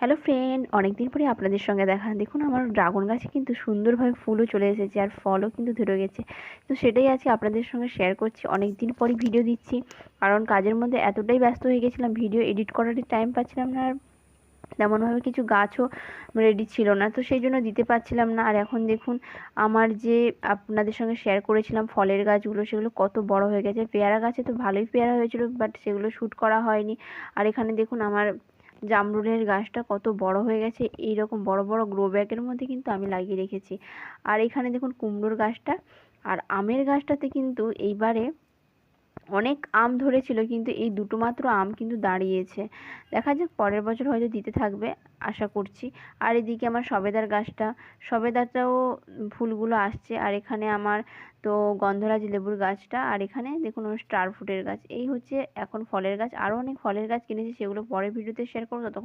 Hello friend, অনেকদিন পরে আপনাদের সঙ্গে দেখা। দেখুন আমার ড্রাগন গাছে কিন্তু সুন্দরভাবে ফুলও চলে এসেছে আর ফলও কিন্তু ধরে গেছে। তো সেটাই আজকে আপনাদের সঙ্গে শেয়ার করছি। অনেকদিন পরই ভিডিও দিচ্ছি, কারণ কাজের মধ্যে এতটাই ব্যস্ত হয়ে গেছিলাম, ভিডিও এডিট করারই টাইম পাচ্ছিলাম না। আর তেমনভাবে কিছু গাছও রেডি ছিল না, তো সেই জন্য দিতে পারছিলাম না। আর এখন দেখুন আমার যে আপনাদের সঙ্গে শেয়ার করেছিলাম ফলের গাছগুলো, সেগুলো কত বড় হয়ে গেছে। পেয়ারা গাছে তো ভালোই পেয়ারা হয়েছিল, বাট সেগুলো শ্যুট করা হয়নি। আর এখানে দেখুন আমার জামরুলের গাছটা কত বড় হয়ে গেছে। এই রকম বড় বড় গ্রো ব্যাগের মধ্যে কিন্তু আমি লাগিয়ে রেখেছি। আর এখানে দেখুন কুমড়োর গাছটা আর আমের গাছটাতে কিন্তু এইবারে অনেক আম ধরেছিল, কিন্তু এই দুটো মাত্র আম কিন্তু দাঁড়িয়েছে। দেখা যাক, পরের বছর হয়তো দিতে থাকবে আশা করছি। আর এদিকে আমার সবেদার গাছটা, সবেদাটাও ফুলগুলো আসছে। আর এখানে আমার তো গন্ধরাজ লেবুর গাছটা, আর এখানে দেখুন আমার স্টার ফ্রুটের গাছ। এই হচ্ছে এখন ফলের গাছ। আরও অনেক ফলের গাছ কিনেছি, সেগুলো পরের ভিডিওতে শেয়ার করবো। ততক্ষণ